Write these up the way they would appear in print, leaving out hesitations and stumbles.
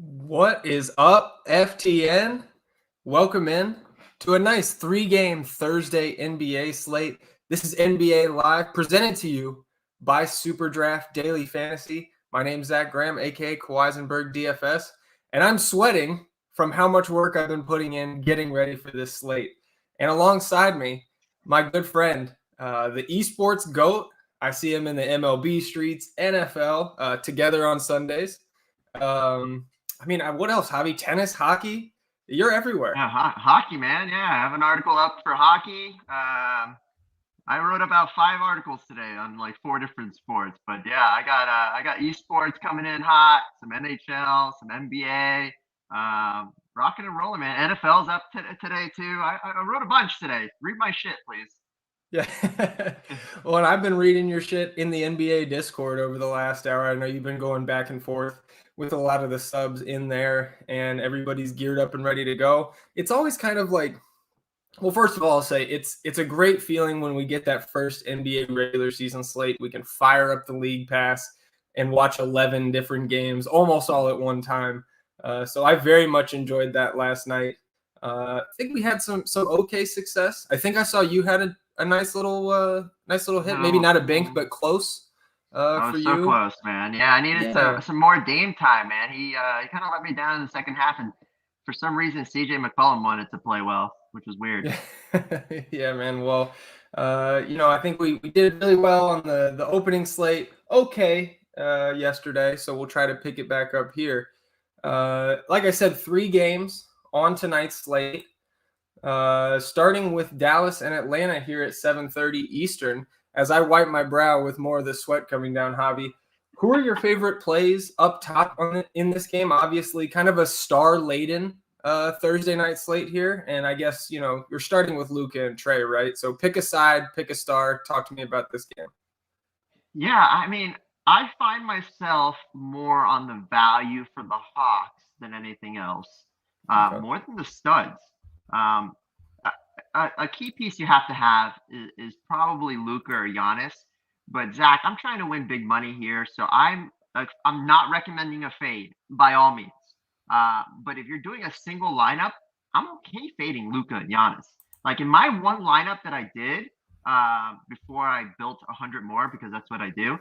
What is up, FTN? Welcome in to a nice three-game Thursday NBA slate. This is NBA Live, presented to you by SuperDraft Daily Fantasy. My name's Zach Graham, aka Kawhisenberg DFS, and I'm sweating from how much work I've been putting in getting ready for this slate. And alongside me, my good friend, the esports GOAT. I see him in the MLB streets, NFL, together on Sundays. What else? Javi, tennis, hockey? You're everywhere. Yeah, hockey, man. Yeah, I have an article up for hockey. I wrote about 5 articles today on like 4 different sports. But yeah, I got esports coming in hot, some NHL, some NBA, rocking and rolling, man. NFL's up today too. I wrote a bunch today. Read my shit, please. Yeah. Well, and I've been reading your shit in the NBA Discord over the last hour. I know you've been going back and forth with a lot of the subs in there, and everybody's geared up and ready to go. It's always kind of like, well, first of all, I'll say it's a great feeling when we get that first NBA regular season slate. We can fire up the league pass and watch 11 different games almost all at one time. So I very much enjoyed that last night. I think we had some okay success. I think I saw you had a nice little hit. Maybe not a bank, but close I for was so you. close, man. Yeah, I needed some more Dame time, man. He kind of let me down in the second half, and for some reason, CJ McCollum wanted to play well, which was weird. Yeah, man. Well, I think we did really well on the opening slate. Okay, yesterday, so we'll try to pick it back up here. Like I said, 3 games on tonight's slate. Starting with Dallas and Atlanta here at 7:30 Eastern. As I wipe my brow with more of the sweat coming down, Javi, who are your favorite plays up top in this game? Obviously, kind of a star-laden Thursday night slate here, and I guess you're starting with Luka and Trey, right? So pick a side, pick a star. Talk to me about this game. Yeah, I mean, I find myself more on the value for the Hawks than anything else, Okay. more than the studs. Um, a key piece you have to have is probably Luka or Giannis. But Zach, I'm trying to win big money here, so I'm not recommending a fade by all means. But if you're doing a single lineup, I'm okay fading Luka and Giannis. Like in my one lineup that I did before I built 100 more, because that's what I do.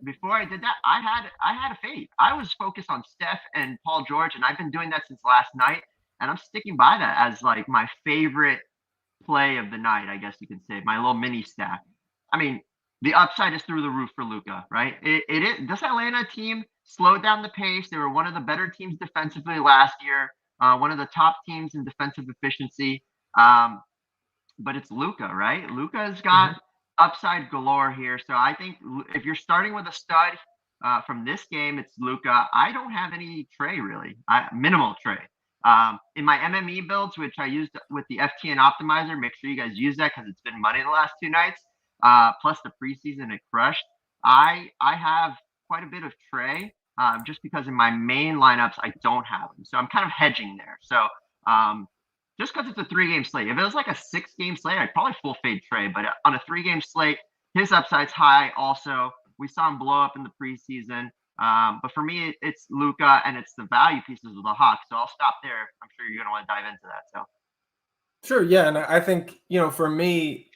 Before I did that, I had a fade. I was focused on Steph and Paul George, and I've been doing that since last night, and I'm sticking by that as like my favorite play of the night, I guess you can say, my little mini stack. I mean, the upside is through the roof for Luka, right? It is. This Atlanta team slowed down the pace. They were one of the better teams defensively last year, one of the top teams in defensive efficiency. But it's Luka, right? Luka's got upside galore here. So I think if you're starting with a stud from this game, it's Luka. I don't have any Trey really. Minimal Trey. In my MME builds, which I used with the FTN optimizer, make sure you guys use that because it's been money the last 2 nights. Plus the preseason, it crushed. I have quite a bit of Trey just because in my main lineups, I don't have him. So I'm kind of hedging there. So just because it's a 3-game slate. If it was like a 6-game slate, I'd probably full fade Trey. But on a 3-game slate, his upside's high also. We saw him blow up in the preseason. But for me, it's Luka and it's the value pieces of the Hawks. So I'll stop there. I'm sure you're going to want to dive into that. So Sure, yeah, and I think for me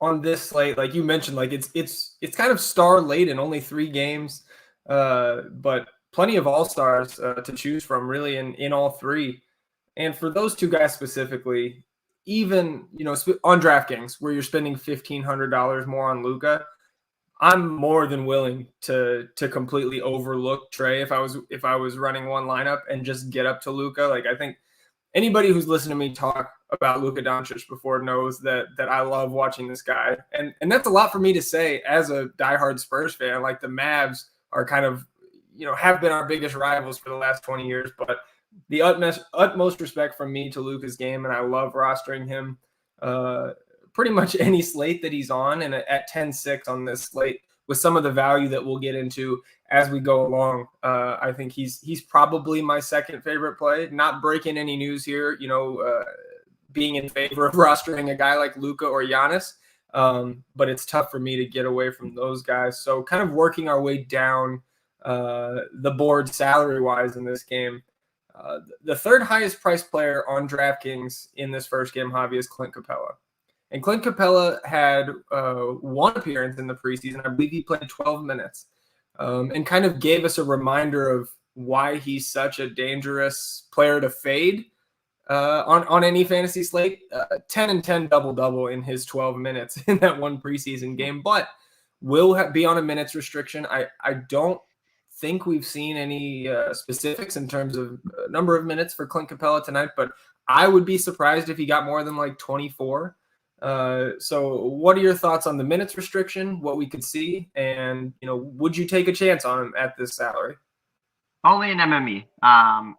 on this slate, like you mentioned, like it's kind of star laden, only 3 games, but plenty of all stars to choose from, really, in all 3. And for those 2 guys specifically, even on DraftKings, where you're spending $1,500 more on Luka, I'm more than willing to completely overlook Trey if I was running one lineup and just get up to Luka. Like, I think anybody who's listened to me talk about Luka Doncic before knows that I love watching this guy, and that's a lot for me to say as a diehard Spurs fan. Like, the Mavs are kind of have been our biggest rivals for the last 20 years, but the utmost respect from me to Luka's game, and I love rostering him pretty much any slate that he's on, and at 10-6 on this slate with some of the value that we'll get into as we go along. I think he's probably my second favorite play. Not breaking any news here, being in favor of rostering a guy like Luka or Giannis, but it's tough for me to get away from those guys. So kind of working our way down the board salary-wise in this game. The third highest priced player on DraftKings in this first game, Javi, is Clint Capela. And Clint Capela had one appearance in the preseason. I believe he played 12 minutes and kind of gave us a reminder of why he's such a dangerous player to fade on any fantasy slate. 10 and 10 double-double in his 12 minutes in that one preseason game, but will be on a minutes restriction. I don't think we've seen any specifics in terms of number of minutes for Clint Capela tonight, but I would be surprised if he got more than like 24. So what are your thoughts on the minutes restriction, what we could see, and would you take a chance on him at this salary? Only in MME.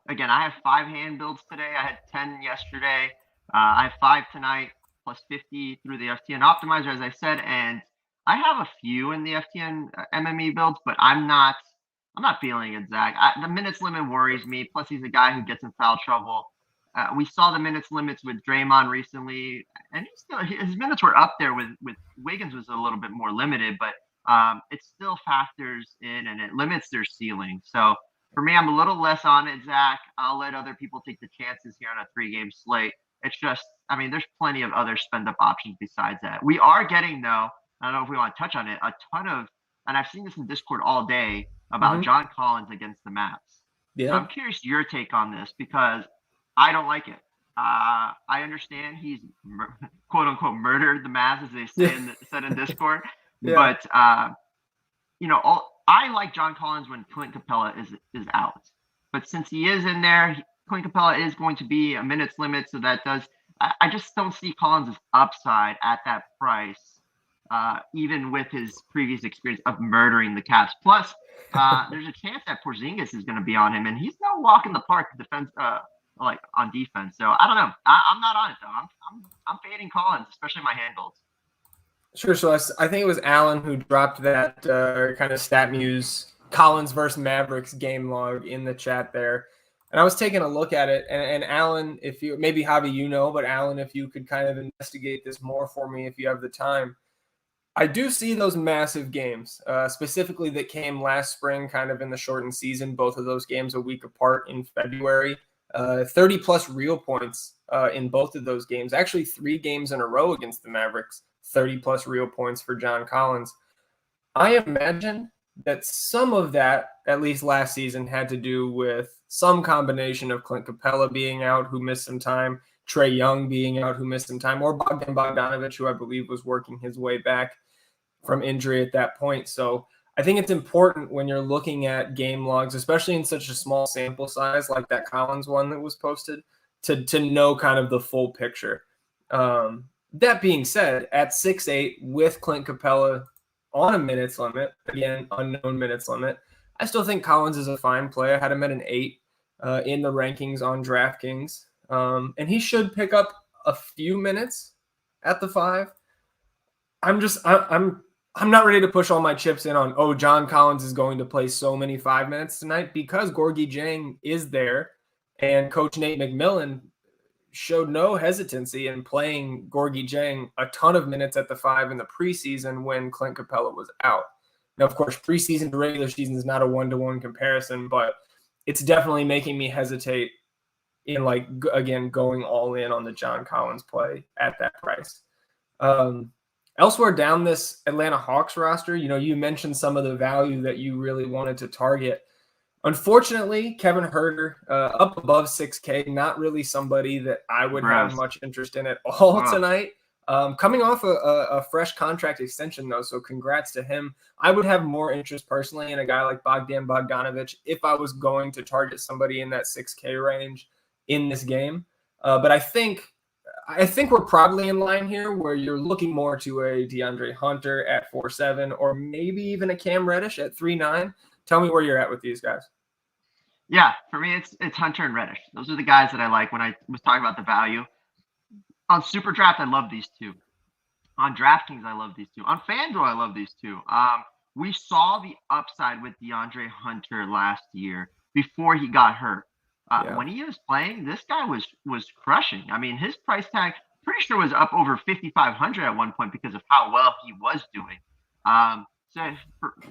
Again, I have 5 hand builds today. I had 10 yesterday. I have 5 tonight, plus 50 through the FTN optimizer, as I said, and I have a few in the FTN MME builds, but I'm not feeling it, Zach. The minutes limit worries me. Plus, he's a guy who gets in foul trouble. We saw the minutes limits with Draymond recently, and his minutes were up there with Wiggins was a little bit more limited, but it still factors in and it limits their ceiling. So for me, I'm a little less on it, Zach. I'll let other people take the chances here on a 3-game slate. It's just, there's plenty of other spend-up options besides that. We are getting, though, I don't know if we want to touch on it, a ton of, and I've seen this in Discord all day, about John Collins against the Mavs. Yeah. I'm curious your take on this because I don't like it. I understand he's quote unquote murdered the Mavs, as they said in Discord. Yeah. But I like John Collins when Clint Capela is out. But since he is in there, Clint Capela is going to be a minutes limit, so that does. I just don't see Collins' upside at that price, even with his previous experience of murdering the Cavs. Plus, there's a chance that Porzingis is going to be on him, and he's no walk in the park defense, like on defense. So I don't know. I'm not on it though. I'm fading Collins, especially my handles. Sure. So I think it was Alan who dropped that kind of StatMuse Collins versus Mavericks game log in the chat there, and I was taking a look at it. And Alan, if you maybe Javi, but Alan, if you could kind of investigate this more for me, if you have the time. I do see those massive games, specifically that came last spring, kind of in the shortened season, both of those games a week apart in February. 30-plus real points in both of those games. Actually, 3 games in a row against the Mavericks, 30-plus real points for John Collins. I imagine that some of that, at least last season, had to do with some combination of Clint Capela being out, who missed some time, Trae Young being out, who missed some time, or Bogdan Bogdanovic, who I believe was working his way back from injury at that point. So I think it's important when you're looking at game logs, especially in such a small sample size like that Collins one that was posted, to know kind of the full picture. That being said, at 6'8", with Clint Capela on a minutes limit, again, unknown minutes limit, I still think Collins is a fine play. I had him at an 8 in the rankings on DraftKings. And he should pick up a few minutes at the 5. I'm not ready to push all my chips in on, John Collins is going to play so many 5 minutes tonight, because Gorgui Dieng is there, and Coach Nate McMillan showed no hesitancy in playing Gorgui Dieng a ton of minutes at the 5 in the preseason when Clint Capela was out. Now, of course, preseason to regular season is not a one-to-one comparison, but it's definitely making me hesitate in, going all in on the John Collins play at that price. Elsewhere down this Atlanta Hawks roster, you mentioned some of the value that you really wanted to target. Unfortunately, Kevin Huerter, up above 6K, not really somebody that I would have much interest in at all tonight. Coming off a fresh contract extension, though, so congrats to him. I would have more interest personally in a guy like Bogdan Bogdanovic if I was going to target somebody in that 6K range in this game. But I think we're probably in line here where you're looking more to a DeAndre Hunter at 4.7 or maybe even a Cam Reddish at 3.9. Tell me where you're at with these guys. Yeah, for me, it's Hunter and Reddish. Those are the guys that I like when I was talking about the value. On SuperDraft, I love these two. On DraftKings, I love these two. On FanDuel, I love these two. We saw the upside with DeAndre Hunter last year before he got hurt. When he was playing, this guy was crushing. I mean, his price tag, pretty sure, was up over $5,500 at one point because of how well he was doing.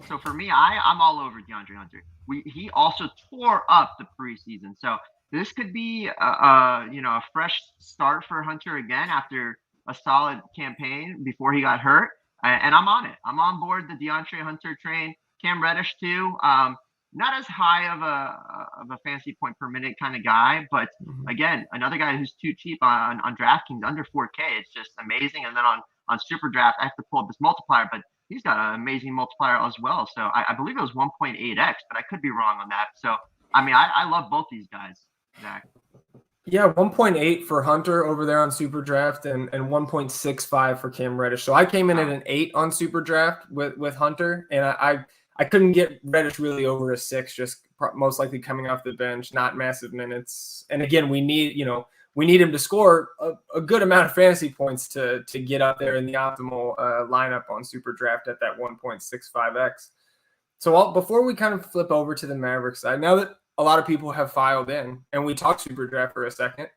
So for me, I'm all over DeAndre Hunter. He also tore up the preseason, so this could be a fresh start for Hunter again after a solid campaign before he got hurt. And I'm on it. I'm on board the DeAndre Hunter train. Cam Reddish too. Not as high of a fantasy point per minute kind of guy, but again, another guy who's too cheap on DraftKings, under 4K. It's just amazing. And then on SuperDraft, I have to pull up this multiplier, but he's got an amazing multiplier as well. So I believe it was 1.8x, but I could be wrong on that. So, I mean, I love both these guys, Zach. Yeah, 1.8 for Hunter over there on SuperDraft and 1.65 for Cam Reddish. So I came in at an 8 on SuperDraft with Hunter, and I couldn't get Reddish really over a 6, just most likely coming off the bench, not massive minutes. And again, we need him to score a good amount of fantasy points to get up there in the optimal lineup on SuperDraft at that 1.65x. So before we kind of flip over to the Mavericks side, now that a lot of people have filed in and we talked SuperDraft for a second,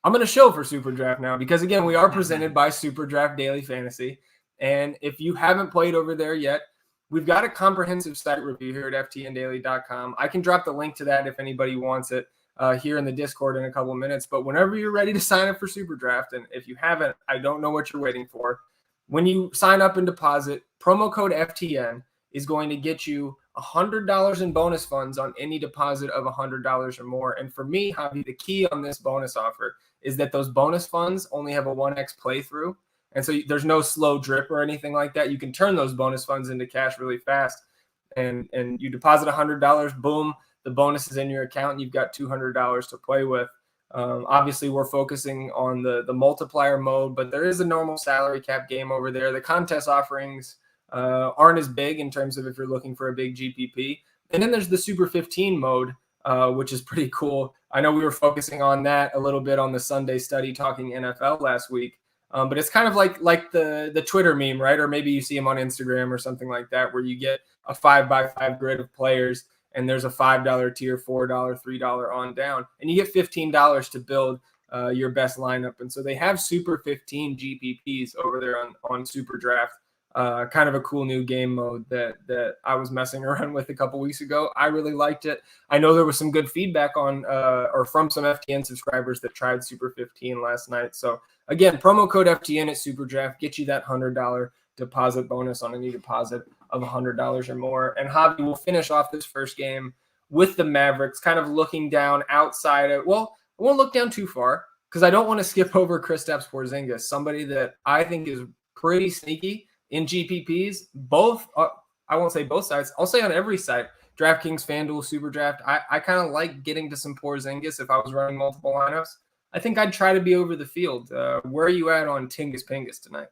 I'm going to show for SuperDraft now because, again, we are presented by SuperDraft Daily Fantasy. And if you haven't played over there yet, we've got a comprehensive site review here at ftndaily.com. I can drop the link to that if anybody wants it here in the Discord in a couple of minutes. But whenever you're ready to sign up for SuperDraft, and if you haven't, I don't know what you're waiting for. When you sign up and deposit, promo code FTN is going to get you $100 in bonus funds on any deposit of $100 or more. And for me, Javi, the key on this bonus offer is that those bonus funds only have a 1x playthrough. And so there's no slow drip or anything like that. You can turn those bonus funds into cash really fast. And you deposit $100, boom, the bonus is in your account, and you've got $200 to play with. Obviously, we're focusing on the multiplier mode, but there is a normal salary cap game over there. The contest offerings aren't as big in terms of if you're looking for a big GPP. And then there's the Super 15 mode, which is pretty cool. I know we were focusing on that a little bit on the Sunday study talking NFL last week. But it's kind of like the Twitter meme, right? Or maybe you see them on Instagram or something like that, where you get a 5x5 grid of players and there's a $5 tier, $4, $3 on down, and you get $15 to build your best lineup. And so they have Super 15 GPPs over there on SuperDraft. Kind of a cool new game mode that I was messing around with a couple weeks ago. I really liked it. I know there was some good feedback on or from some FTN subscribers that tried Super 15 last night. So again, promo code FTN at SuperDraft get you that $100 deposit bonus on any deposit of $100 or more. And Javi will finish off this first game with the Mavericks, kind of looking down outside of, well, I won't look down too far because I don't want to skip over Kristaps Porzingis, somebody that I think is pretty sneaky in GPPs, both, I won't say both sides, I'll say on every site, DraftKings, FanDuel, SuperDraft. I kind of like getting to some Porzingis if I was running multiple lineups. I think I'd try to be over the field. Where are you at on Tingus Pingus tonight?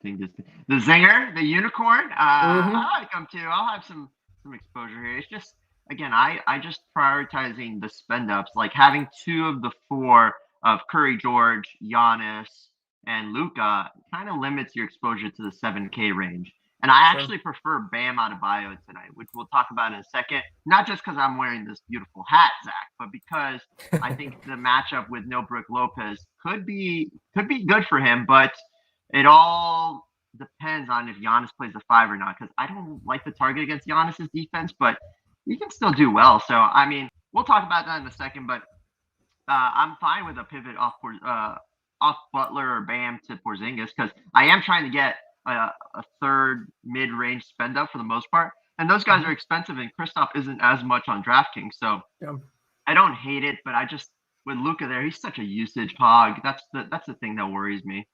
Tingus, the zinger, the unicorn. I like him too. I'll have some exposure here. It's just, again, I just prioritizing the spend ups, like having 2 of the 4 of Curry, George, Giannis, and Luka kind of limits your exposure to the 7K range. And I actually prefer Bam Adebayo tonight, which we'll talk about in a second. Not just because I'm wearing this beautiful hat, Zach, but because I think the matchup with no Brook Lopez could be good for him. But it all depends on if Giannis plays the 5 or not, because I don't like the target against Giannis's defense, but he can still do well. So, I mean, we'll talk about that in a second, but I'm fine with a pivot off Butler or Bam to Porzingis, because I am trying to get a third mid-range spend up for the most part, and those guys are expensive, and Kristaps isn't as much on DraftKings, so I don't hate it, but I just, with Luka there, he's such a usage hog. That's the thing that worries me.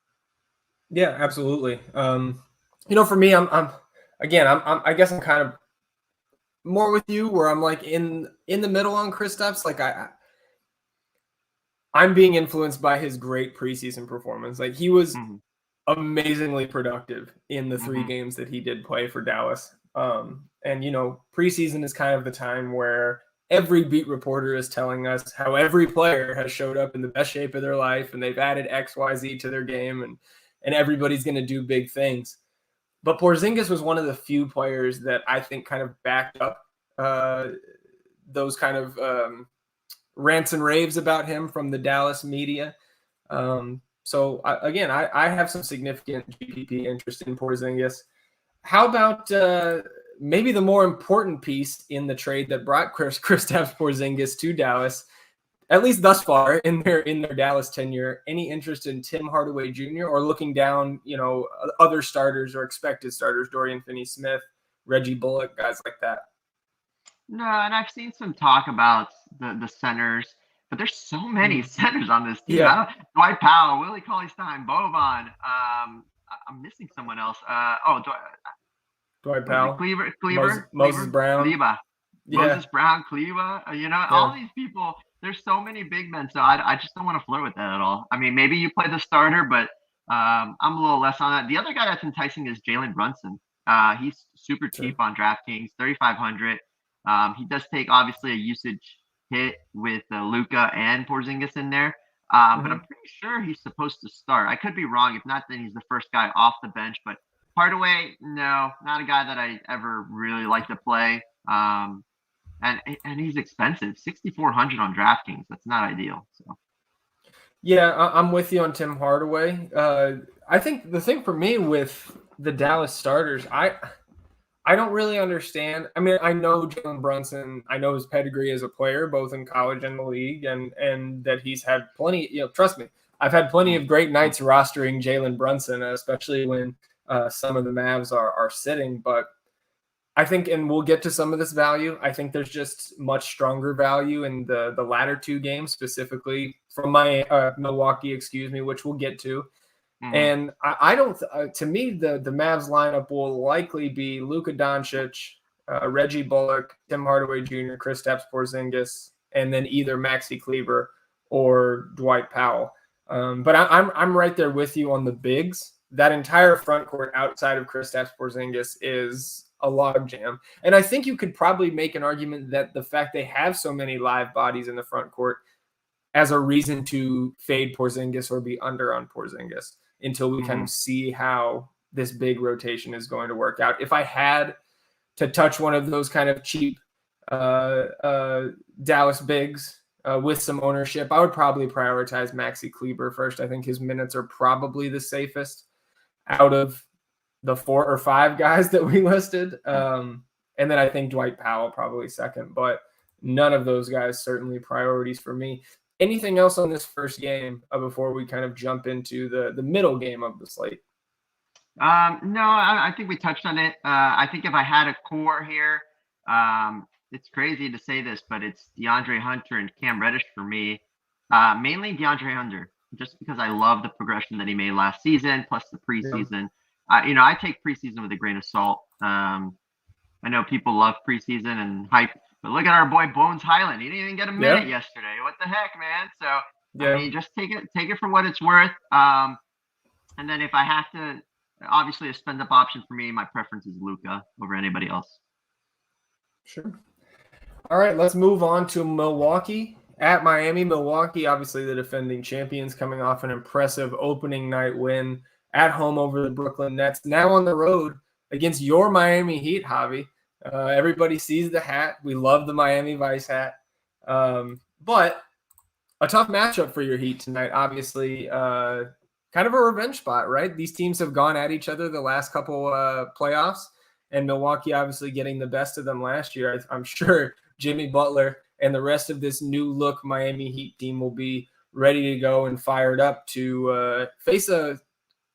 Yeah, absolutely. For me, I guess I'm kind of more with you, where I'm like in the middle on Kristaps. Like I'm being influenced by his great preseason performance. Like he was amazingly productive in the 3 games that he did play for Dallas. And preseason is kind of the time where every beat reporter is telling us how every player has showed up in the best shape of their life, and they've added XYZ to their game, and everybody's going to do big things. But Porzingis was one of the few players that I think kind of backed up those kind of rants and raves about him from the Dallas media. So I have some significant GPP interest in Porzingis. How about maybe the more important piece in the trade that brought Kristaps Porzingis to Dallas, at least thus far in their Dallas tenure? Any interest in Tim Hardaway Jr. or looking down, other starters or expected starters, Dorian Finney-Smith, Reggie Bullock, guys like that? No, and I've seen some talk about the centers, but there's so many centers on this team. Yeah. Dwight Powell, Willie Cauley-Stein, Boban. I'm missing someone else. Dwight Powell, Cleaver, Moses Brown, Kleba. yeah, Moses Brown, Kleba. All these people. There's so many big men, so I just don't want to flirt with that at all. I mean, maybe you play the starter, but I'm a little less on that. The other guy that's enticing is Jalen Brunson. He's super cheap on DraftKings, 3,500. He does take obviously a usage hit with Luka and Porzingis in there, but I'm pretty sure he's supposed to start. I could be wrong. If not, then he's the first guy off the bench. But Hardaway, no, not a guy that I ever really like to play. And he's expensive, 6,400 on DraftKings. That's not ideal. So. Yeah, I'm with you on Tim Hardaway. I think the thing for me with the Dallas starters, I don't really understand. I mean, I know Jalen Brunson. I know his pedigree as a player, both in college and the league, and that he's had plenty. Trust me, I've had plenty of great nights rostering Jalen Brunson, especially when some of the Mavs are sitting. But I think, and we'll get to some of this value, I think there's just much stronger value in the latter two games, specifically from my Milwaukee, which we'll get to. And I don't. To me, the Mavs lineup will likely be Luka Doncic, Reggie Bullock, Tim Hardaway Jr., Kristaps Porzingis, and then either Maxi Kleber or Dwight Powell. But I'm right there with you on the bigs. That entire front court outside of Kristaps Porzingis is a logjam, and I think you could probably make an argument that the fact they have so many live bodies in the front court as a reason to fade Porzingis or be under on Porzingis until we kind of see how this big rotation is going to work out. If I had to touch one of those kind of cheap Dallas bigs with some ownership, I would probably prioritize Maxi Kleber first. I think his minutes are probably the safest out of the 4 or 5 guys that we listed. And then I think Dwight Powell probably second, but none of those guys certainly priorities for me. Anything else on this first game before we kind of jump into the middle game of the slate? No, I think we touched on it. I think if I had a core here, it's crazy to say this, but it's DeAndre Hunter and Cam Reddish for me. Mainly DeAndre Hunter, just because I love the progression that he made last season, plus the preseason. Yeah. I take preseason with a grain of salt. I know people love preseason and hype. But look at our boy Bones Highland. He didn't even get a minute yesterday. What the heck, man? So I mean, just take it for what it's worth. And then if I have to, obviously a spend up option for me, my preference is Luka over anybody else. Sure. All right, let's move on to Milwaukee at Miami. Milwaukee, obviously the defending champions, coming off an impressive opening night win at home over the Brooklyn Nets. Now on the road against your Miami Heat, Javi. Everybody sees the hat. We love the Miami Vice hat. But a tough matchup for your Heat tonight. Obviously, kind of a revenge spot, right? These teams have gone at each other the last couple playoffs, and Milwaukee obviously getting the best of them last year. I'm sure Jimmy Butler and the rest of this new look Miami Heat team will be ready to go and fired up to face a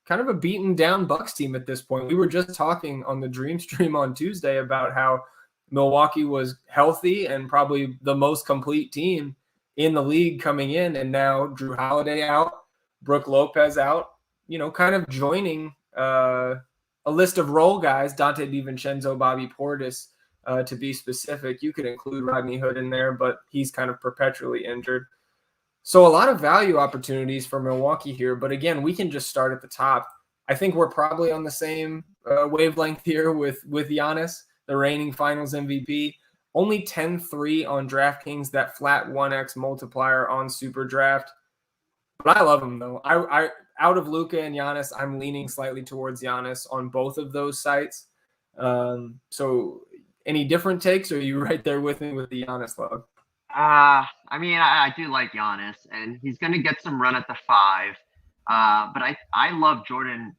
kind of a beaten down Bucks team at this point. We were just talking on the Dream Stream on Tuesday about how Milwaukee was healthy and probably the most complete team in the league coming in. And now Drew Holiday out, Brook Lopez out, kind of joining a list of role guys, Dante DiVincenzo, Bobby Portis, to be specific. You could include Rodney Hood in there, but he's kind of perpetually injured. So a lot of value opportunities for Milwaukee here. But again, we can just start at the top. I think we're probably on the same wavelength here with Giannis, the reigning finals MVP. Only 10-3 on DraftKings, that flat 1x multiplier on SuperDraft. But I love him, though. I out of Luka and Giannis, I'm leaning slightly towards Giannis on both of those sites. So any different takes, or are you right there with me with the Giannis love? I mean, I do like Giannis, and he's going to get some run at the 5. But I love Jordan,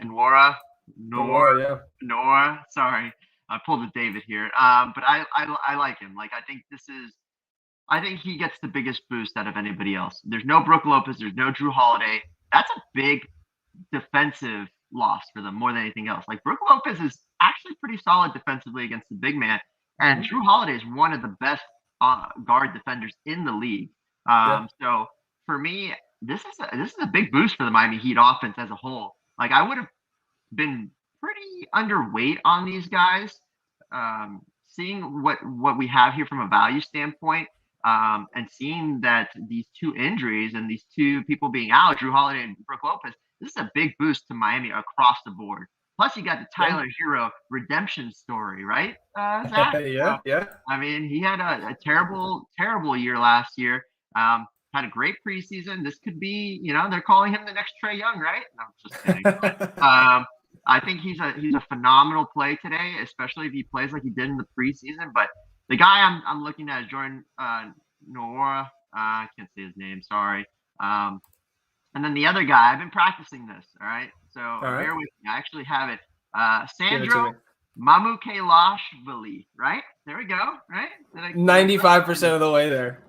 Nwora, Nora. Sorry, I pulled a David here. But I like him. Like I think he gets the biggest boost out of anybody else. There's no Brook Lopez. There's no Drew Holiday. That's a big defensive loss for them more than anything else. Like Brook Lopez is actually pretty solid defensively against the big man, and Drew Holiday is one of the best guard defenders in the league. So for me, this is a big boost for the Miami Heat offense as a whole. Like I would have been pretty underweight on these guys. Seeing what we have here from a value standpoint, and seeing that these two injuries and these two people being out, Drew Holiday and Brook Lopez, this is a big boost to Miami across the board. Plus, you got the Tyler Hero redemption story, right, Zach? Yeah. I mean, he had a terrible year last year. Had a great preseason. This could be, they're calling him the next Trae Young, right? No, I'm just kidding. I think he's a phenomenal play today, especially if he plays like he did in the preseason. But the guy I'm looking at is Jordan Nwora. I can't say his name. Sorry. And then the other guy, I've been practicing this. All right. So bear with me. I actually have it. Sandro Mamukelashvili. Right. There we go. Right. 95% of the way there.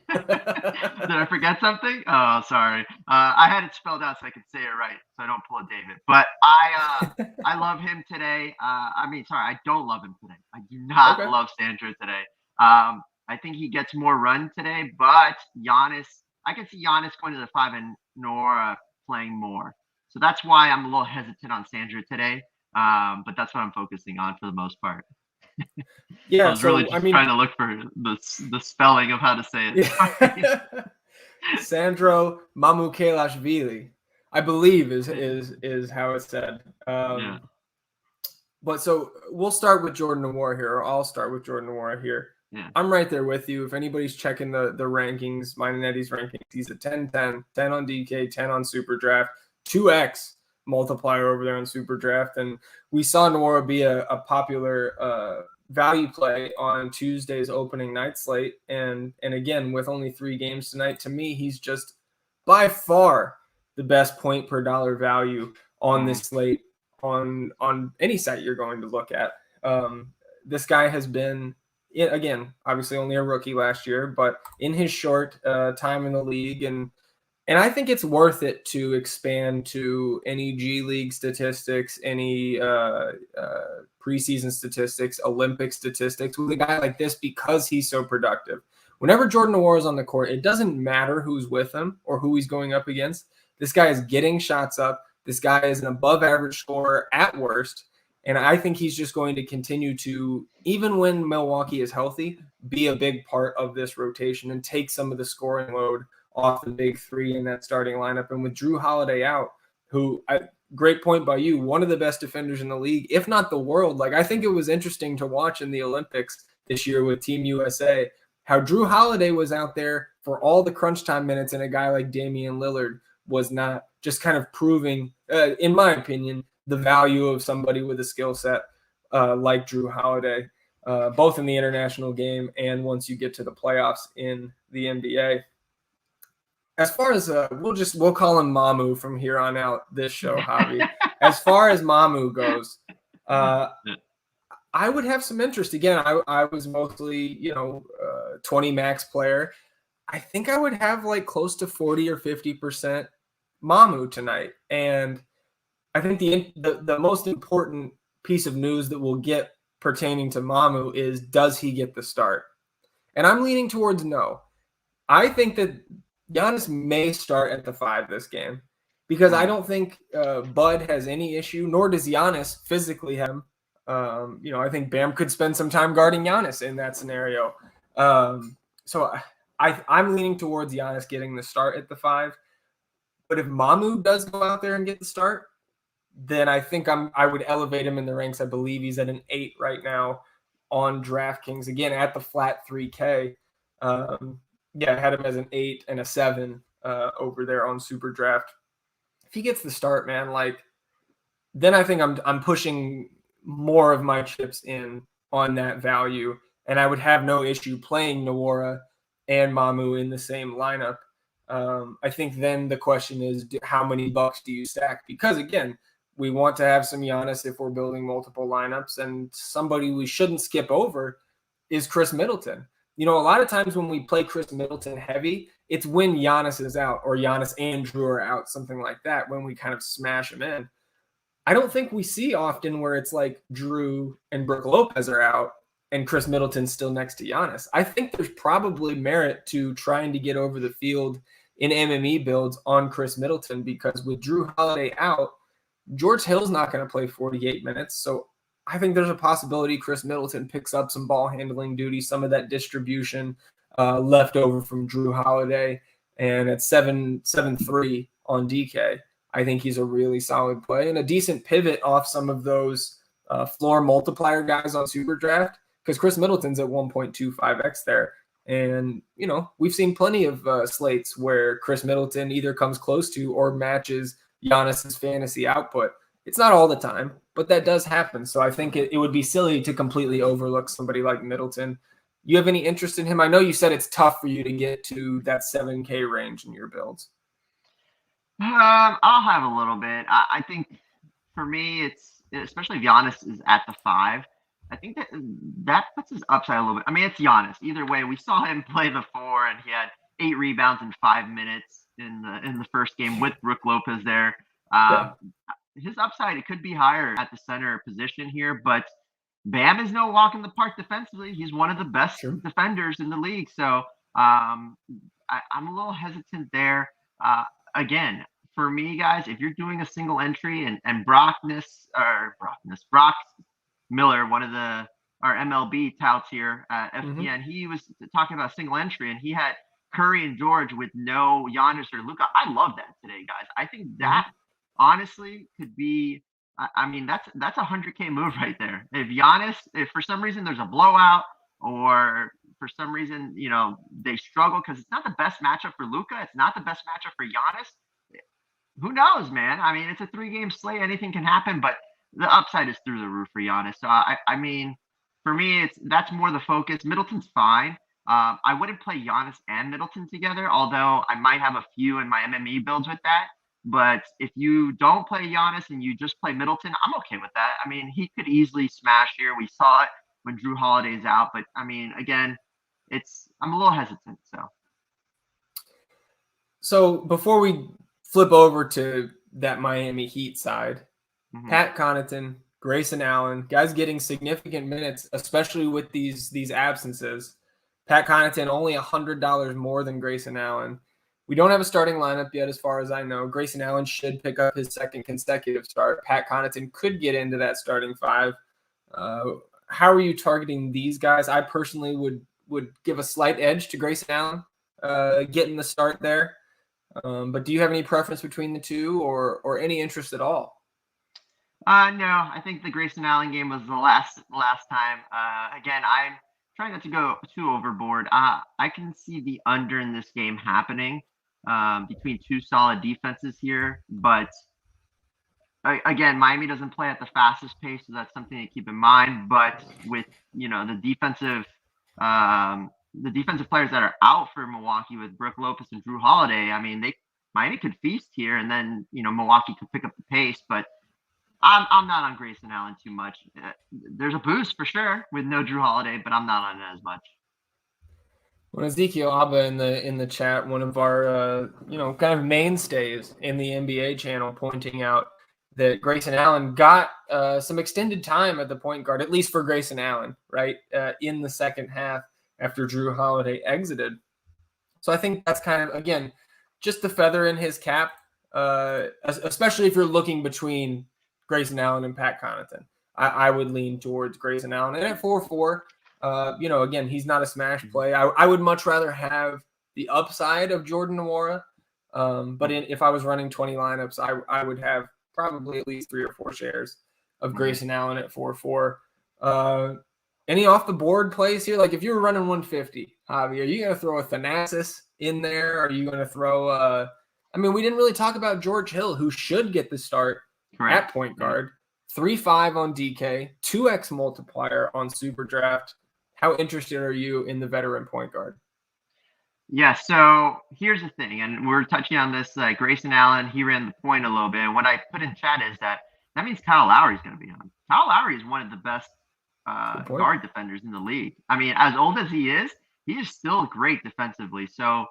Did I forget something? Oh, sorry. I had it spelled out so I could say it right, so I don't pull a David. But I love him today. I don't love him today. I do not love Sandro today. I think he gets more run today, but Giannis, I can see Giannis going to the 5 and Nora playing more. So that's why I'm a little hesitant on Sandro today. But that's what I'm focusing on for the most part. Yeah, I was really just trying to look for the spelling of how to say it. Yeah. Sandro Mamukelashvili, I believe is how it's said. But so we'll start with Jordan Nwora here, or I'll start with Jordan Nwora here. Yeah. I'm right there with you. If anybody's checking the rankings, mine and Eddie's rankings, he's a 10-10, 10 on DK, 10 on SuperDraft, 2x multiplier over there on SuperDraft. And we saw Nwora be a popular value play on Tuesday's opening night slate. And again, with only 3 games tonight, to me, he's just by far the best point per dollar value on this slate on any site you're going to look at. This guy has been, again, obviously only a rookie last year, but in his short time in the league, and I think it's worth it to expand to any G League statistics, any preseason statistics, Olympic statistics with a guy like this because he's so productive. Whenever Jordan Nwora is on the court, it doesn't matter who's with him or who he's going up against. This guy is getting shots up. This guy is an above-average scorer at worst. And I think he's just going to continue to, even when Milwaukee is healthy, be a big part of this rotation and take some of the scoring load off the big three in that starting lineup. And with Drew Holiday out, great point by you, one of the best defenders in the league, if not the world. Like, I think it was interesting to watch in the Olympics this year with Team USA, how Drew Holiday was out there for all the crunch time minutes and a guy like Damian Lillard was not, just kind of proving, in my opinion, the value of somebody with a skill set like Drew Holiday, both in the international game and once you get to the playoffs in the NBA. As far as we'll call him Mamu from here on out this show, Javi. As far as Mamu goes, I would have some interest. Again, I was mostly 20 max player. I think I would have like close to 40 or 50% Mamu tonight, and I think the most important piece of news that we'll get pertaining to Mamu is, does he get the start? And I'm leaning towards no. I think that Giannis may start at the 5 this game because I don't think Bud has any issue, nor does Giannis physically have him. I think Bam could spend some time guarding Giannis in that scenario. So I'm leaning towards Giannis getting the start at the 5. But if Mamu does go out there and get the start, then I think I would elevate him in the ranks. I believe he's at an 8 right now on DraftKings. Again, at the flat 3K. I had him as an 8 and a 7 over there on SuperDraft. If he gets the start, man, then I think I'm pushing more of my chips in on that value, and I would have no issue playing Nwora and Mamu in the same lineup. I think then the question is, how many bucks do you stack? Because again, we want to have some Giannis if we're building multiple lineups. And somebody we shouldn't skip over is Chris Middleton. A lot of times when we play Chris Middleton heavy, it's when Giannis is out or Giannis and Drew are out, something like that, when we kind of smash him in. I don't think we see often where it's like Drew and Brook Lopez are out and Chris Middleton's still next to Giannis. I think there's probably merit to trying to get over the field in MME builds on Chris Middleton, because with Drew Holiday out, George Hill's not going to play 48 minutes. So I think there's a possibility Chris Middleton picks up some ball handling duty, some of that distribution left over from Drew Holiday. And at 7-3 on DK, I think he's a really solid play and a decent pivot off some of those floor multiplier guys on SuperDraft, because Chris Middleton's at 1.25x there. And, we've seen plenty of slates where Chris Middleton either comes close to or matches Giannis's fantasy output. It's not all the time, but that does happen. So I think it would be silly to completely overlook somebody like Middleton. You have any interest in him? I know you said it's tough for you to get to that 7K range in your builds. I'll have a little bit. I think for me, it's especially if Giannis is at the 5. I think that puts his upside a little bit. I mean, it's Giannis. Either way, we saw him play the 4, and he had 8 rebounds in 5 minutes in the first game with Brook Lopez there. His upside, it could be higher at the center position here, but Bam is no walk in the park defensively. He's one of the best defenders in the league. So I'm a little hesitant there. Again, for me, guys, if you're doing a single entry and Brock Miller, one of our MLB touts here at FTN, he was talking about single entry, and he had Curry and George with no Giannis or Luka. I love that today, guys. I think that honestly could be, I mean, that's a 100K move right there. If for some reason there's a blowout, or for some reason, they struggle because it's not the best matchup for Luka, it's not the best matchup for Giannis, who knows, man? I mean, it's a 3-game slate. Anything can happen, but the upside is through the roof for Giannis. So, I mean, for me, that's more the focus. Middleton's fine. I wouldn't play Giannis and Middleton together, although I might have a few in my MME builds with that. But if you don't play Giannis and you just play Middleton, I'm okay with that. I mean, he could easily smash here. We saw it when Drew Holiday's out. But, I mean, again, I'm a little hesitant. So before we flip over to that Miami Heat side, Pat Connaughton, Grayson Allen, guys getting significant minutes, especially with these absences. Pat Connaughton only $100 more than Grayson Allen. We don't have a starting lineup yet, as far as I know. Grayson Allen should pick up his second consecutive start. Pat Connaughton could get into that starting 5. How are you targeting these guys? I personally would give a slight edge to Grayson Allen getting the start there. But do you have any preference between the two, or any interest at all? No, I think the Grayson Allen game was the last time. Again, I'm trying not to go too overboard. I can see the under in this game happening between two solid defenses here. But again, Miami doesn't play at the fastest pace, so that's something to keep in mind. But with the defensive players that are out for Milwaukee with Brook Lopez and Drew Holiday, I mean, Miami could feast here, and then Milwaukee could pick up the pace. But I'm not on Grayson Allen too much. There's a boost for sure with no Drew Holiday, but I'm not on it as much. When Ezekiel Abba in the chat, one of our kind of mainstays in the NBA channel, pointing out that Grayson Allen got some extended time at the point guard, at least for Grayson Allen, right, in the second half after Drew Holiday exited. So I think that's kind of, again, just the feather in his cap, especially if you're looking between Grayson Allen and Pat Connaughton. I would lean towards Grayson Allen. And at 4-4, again, he's not a smash play. I would much rather have the upside of Jordan Nwora. But if I was running 20 lineups, I would have probably at least 3 or 4 shares of Grayson Allen at 4-4. Any off the board plays here? Like if you were running 150, Javi, are you going to throw a Thanasis in there? Are you going to throw we didn't really talk about George Hill, who should get the start at point guard. 3.5 on DK, 2x multiplier on SuperDraft. How interested are you in the veteran point guard? Yeah, so here's the thing, and we're touching on this. Grayson Allen, he ran the point a little bit. And what I put in chat is that that means Kyle Lowry is going to be on. Kyle Lowry is one of the best guard defenders in the league. I mean, as old as he is still great defensively. So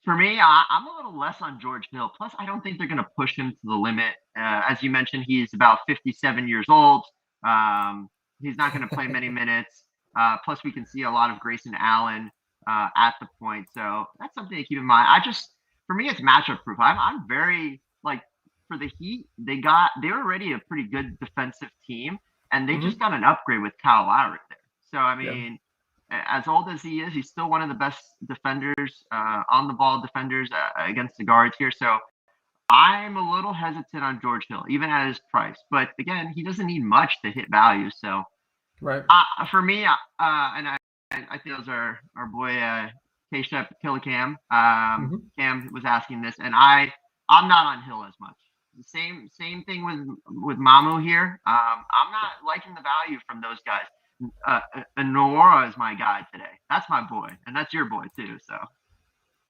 for me, I'm a little less on George Hill. Plus, I don't think they're going to push him to the limit. As you mentioned, he's about 57 years old. He's not going to play many minutes. Plus, we can see a lot of Grayson Allen at the point. So that's something to keep in mind. For me, it's matchup proof. I'm very, like, for the Heat, they're already a pretty good defensive team, and they just got an upgrade with Kyle Lowry there. So, I mean, as old as he is, he's still one of the best defenders, on the ball defenders against the guards here. So I'm a little hesitant on George Hill, even at his price. But again, he doesn't need much to hit value. So for me, and I think it was our boy K-Shep Killicam. Cam was asking this, and I'm not on Hill as much. The same thing with Mamu here. I'm not liking the value from those guys. And Noora is my guy today. That's my boy, and that's your boy too. So,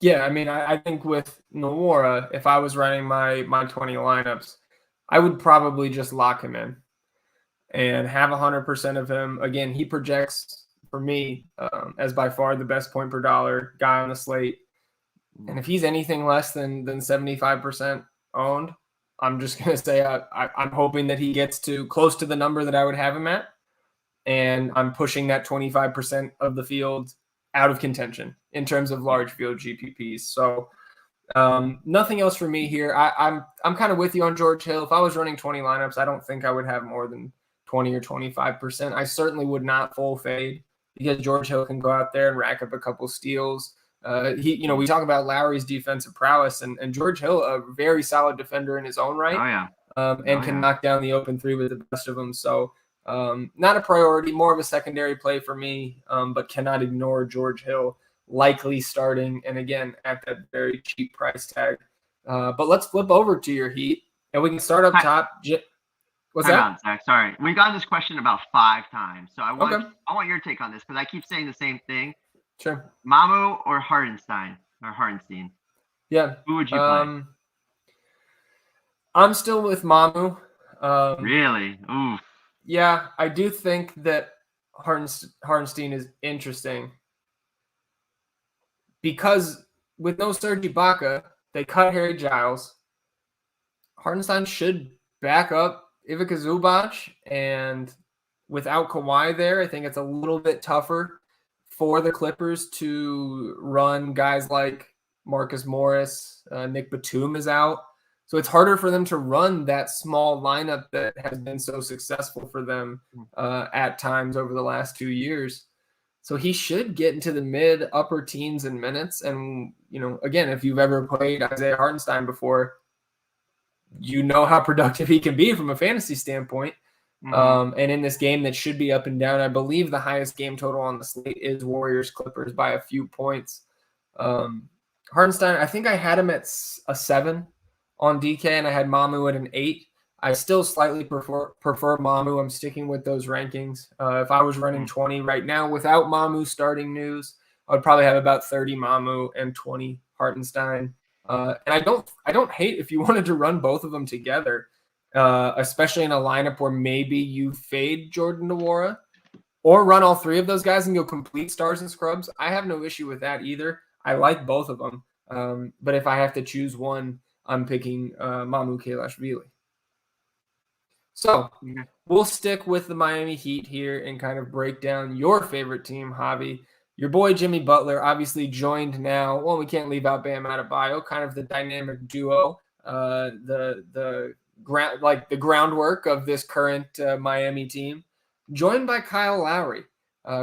yeah, I mean, I think with Noora, if I was running my 20 lineups, I would probably just lock him in and have 100% of him. Again, he projects for me as by far the best point per dollar guy on the slate. And if he's anything less than 75% owned, I'm just gonna say I'm hoping that he gets to close to the number that I would have him at. And I'm pushing that 25% of the field out of contention in terms of large field GPPs. So nothing else for me here. I'm kind of with you on George Hill. If I was running 20 lineups, I don't think I would have more than 20 or 25%. I certainly would not full fade because George Hill can go out there and rack up a couple steals. We talk about Lowry's defensive prowess, and George Hill, a very solid defender in his own right. Can knock down the open three with the best of them. So not a priority, more of a secondary play for me, but cannot ignore George Hill likely starting, and again, at that very cheap price tag. But let's flip over to your Heat, and we can start up top. What's that? Zach, sorry. We've gotten this question about 5 times, so I want your take on this because I keep saying the same thing. Sure. Mamu or Hardenstein? Yeah. Who would you play? I'm still with Mamu. Really? Oof. Yeah, I do think that Hardenstein is interesting because with no Serge Ibaka, they cut Harry Giles. Hardenstein should back up Ivica Zubac, and without Kawhi there, I think it's a little bit tougher for the Clippers to run guys like Marcus Morris. Nick Batum is out. So it's harder for them to run that small lineup that has been so successful for them at times over the last 2 years. So he should get into the mid upper teens in minutes. And, again, if you've ever played Isaiah Hardenstein before, you know how productive he can be from a fantasy standpoint. And in this game that should be up and down, I believe the highest game total on the slate is Warriors Clippers by a few points. Hardenstein, I think I had him at a 7 on DK, and I had Mamu at an 8. I still slightly prefer Mamu. I'm sticking with those rankings. If I was running 20 right now without Mamu starting news, I would probably have about 30 Mamu and 20 Hardenstein. And I don't hate if you wanted to run both of them together, especially in a lineup where maybe you fade Jordan Nwora or run all 3 of those guys and go complete stars and scrubs. I have no issue with that either. I like both of them. But if I have to choose one, I'm picking Mamu Kelashvili. So we'll stick with the Miami Heat here and kind of break down your favorite team, Javi. Your boy Jimmy Butler obviously joined now. Well, we can't leave out Bam Adebayo, kind of the dynamic duo, the groundwork of this current Miami team. Joined by Kyle Lowry,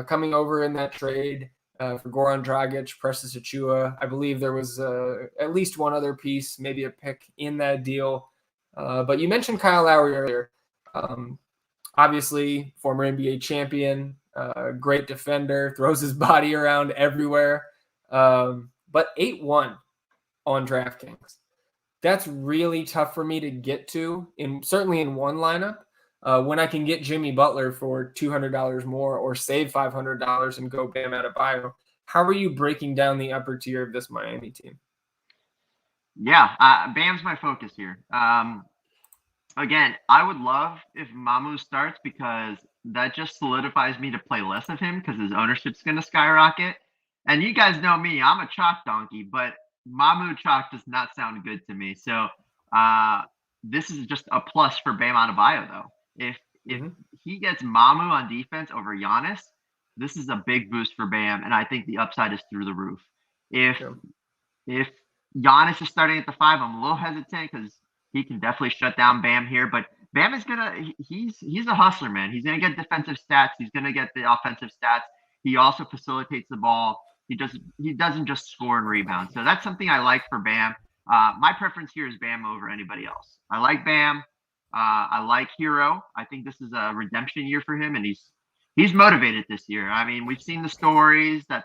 coming over in that trade for Goran Dragic, Precious Achiuwa. I believe there was at least one other piece, maybe a pick in that deal. But you mentioned Kyle Lowry earlier. Obviously, former NBA champion, great defender, throws his body around everywhere. But 8-1 on DraftKings. That's really tough for me to get to, certainly in one lineup. When I can get Jimmy Butler for $200 more or save $500 and go Bam Adebayo. How are you breaking down the upper tier of this Miami team? Yeah, Bam's my focus here. Again, I would love if Mamu starts because that just solidifies me to play less of him because his ownership's going to skyrocket. And you guys know me, I'm a chalk donkey, but Mamu chalk does not sound good to me. So this is just a plus for Bam Adebayo, though. If he gets Mamu on defense over Giannis, this is a big boost for Bam, and I think the upside is through the roof. If Giannis is starting at the 5, I'm a little hesitant because he can definitely shut down Bam here. But Bam is he's a hustler, man. He's gonna get defensive stats. He's gonna get the offensive stats. He also facilitates the ball. He doesn't just score and rebound. So that's something I like for Bam. My preference here is Bam over anybody else. I like Bam. I like Hero. I think this is a redemption year for him, and he's motivated this year. I mean, we've seen the stories that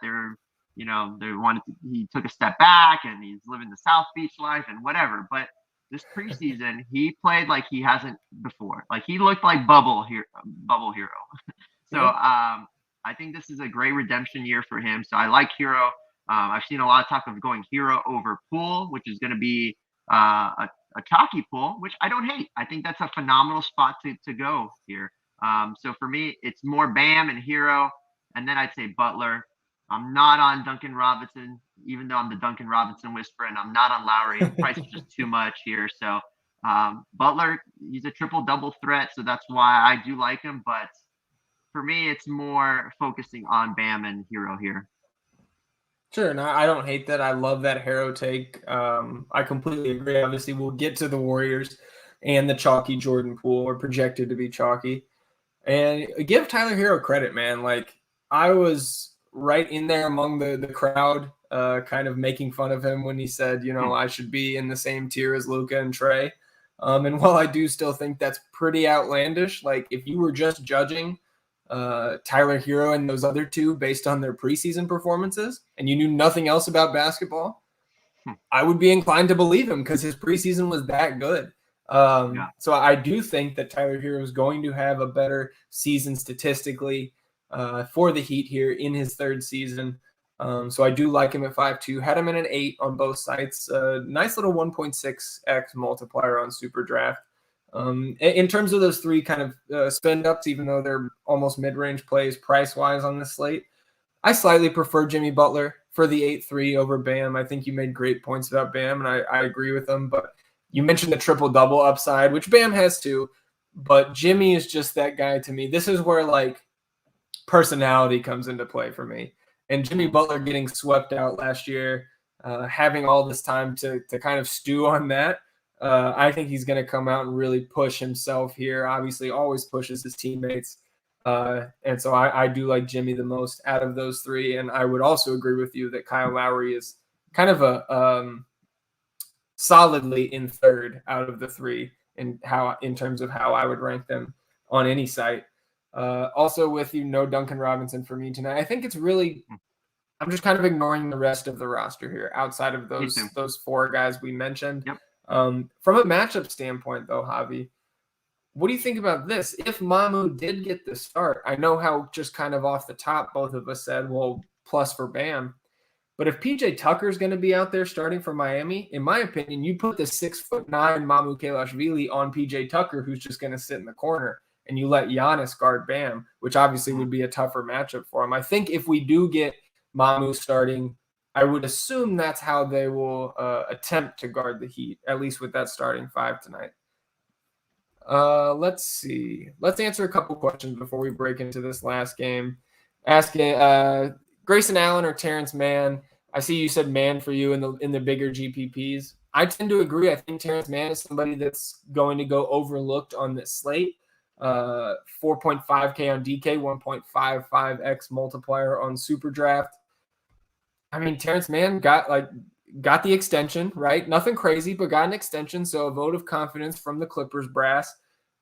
he took a step back and he's living the South Beach life and whatever. But this preseason, he played like he hasn't before. Like he looked like bubble hero. So I think this is a great redemption year for him. So I like Hero. I've seen a lot of talk of going Hero over Poole, which is going to be a chalky Poole, which I don't hate. I think that's a phenomenal spot to go here. So for me, it's more Bam and Hero, and then I'd say Butler. I'm not on Duncan Robinson, even though I'm the Duncan Robinson whisperer, and I'm not on Lowry. The price is just too much here. So Butler, he's a triple-double threat, so that's why I do like him. But for me, it's more focusing on Bam and Hero here. Sure, and I don't hate that. I love that Hero take. I completely agree. Obviously, we'll get to the Warriors and the chalky Jordan Poole, or projected to be chalky. And give Tyler Hero credit, man. Like, I was right in there among the crowd, kind of making fun of him when he said, I should be in the same tier as Luka and Trey. And while I do still think that's pretty outlandish, like if you were just judging Tyler Hero and those other two based on their preseason performances and you knew nothing else about basketball, I would be inclined to believe him because his preseason was that good. So I do think that Tyler Hero is going to have a better season statistically for the Heat here in his third season. So I do like him at 5.2. Had him in an 8 on both sites. Nice little 1.6x multiplier on SuperDraft. In terms of those three kind of spend ups, even though they're almost mid-range plays price-wise on this slate, I slightly prefer Jimmy Butler for the 8.3 over Bam. I think you made great points about Bam, and I agree with them. But you mentioned the triple-double upside, which Bam has too. But Jimmy is just that guy to me. This is where, like, personality comes into play for me. And Jimmy Butler getting swept out last year, having all this time to kind of stew on that, I think he's going to come out and really push himself here. Obviously, always pushes his teammates. And so I do like Jimmy the most out of those three. And I would also agree with you that Kyle Lowry is kind of a solidly in third out of the three in terms of how I would rank them on any site. Also with you, no Duncan Robinson for me tonight. I think it's really, I'm just kind of ignoring the rest of the roster here outside of those four guys we mentioned. Yep. From a matchup standpoint, though, Javi, what do you think about this? If Mamu did get the start, I know how just kind of off the top both of us said, well, plus for Bam. But if PJ Tucker's going to be out there starting for Miami, in my opinion, you put the 6'9" Mamu Kelashvili on PJ Tucker, who's just going to sit in the corner, and you let Giannis guard Bam, which obviously would be a tougher matchup for him. I think if we do get Mamu starting, I would assume that's how they will attempt to guard the Heat, at least with that starting 5 tonight. Let's see. Let's answer a couple questions before we break into this last game. Asking Grayson Allen or Terence Mann. I see you said Mann for you in the bigger GPPs. I tend to agree. I think Terence Mann is somebody that's going to go overlooked on this slate. 4.5K on DK, 1.55x multiplier on SuperDraft. I mean, Terence Mann got the extension, right? Nothing crazy, but got an extension. So a vote of confidence from the Clippers brass.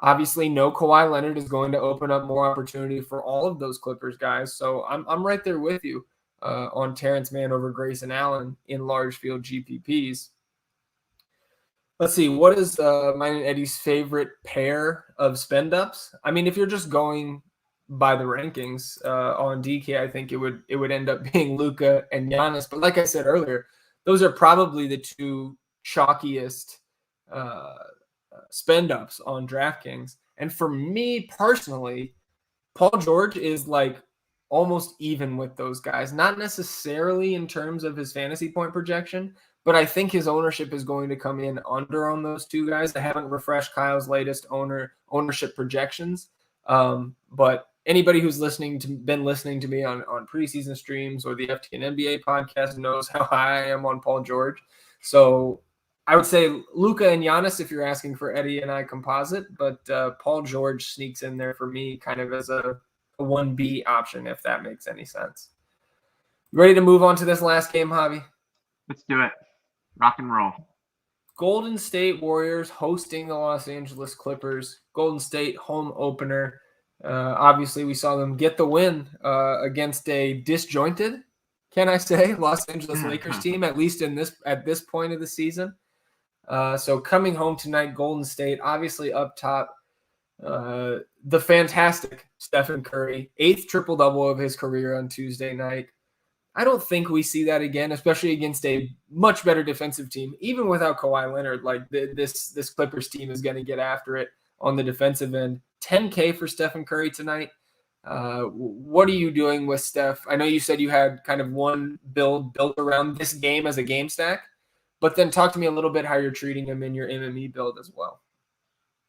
Obviously, no Kawhi Leonard is going to open up more opportunity for all of those Clippers guys. So I'm right there with you on Terence Mann over Grayson Allen in large field GPPs. Let's see. What is mine and Eddie's favorite pair of spend ups? I mean, if you're just going by the rankings on DK, I think it would end up being Luka and Giannis. But like I said earlier, those are probably the two chalkiest spend ups on DraftKings. And for me personally, Paul George is like almost even with those guys, not necessarily in terms of his fantasy point projection, but I think his ownership is going to come in under on those two guys. I haven't refreshed Kyle's latest ownership projections, but anybody who's been listening to me on preseason streams or the FTN NBA podcast knows how high I am on Paul George. So I would say Luka and Giannis if you're asking for Eddie and I composite, but Paul George sneaks in there for me kind of as a 1B option, if that makes any sense. Ready to move on to this last game, Javi? Let's do it. Rock and roll. Golden State Warriors hosting the Los Angeles Clippers. Golden State home opener. Obviously, we saw them get the win against a disjointed, can I say, Los Angeles Lakers team, at least at this point of the season. So coming home tonight, Golden State, obviously up top. The fantastic Stephen Curry, 8th triple-double of his career on Tuesday night. I don't think we see that again, especially against a much better defensive team. Even without Kawhi Leonard, like this Clippers team is going to get after it on the defensive end. 10K for Stephen Curry tonight. What are you doing with Steph? I know you said you had kind of one build built around this game as a game stack, but then talk to me a little bit how you're treating him in your MME build as well.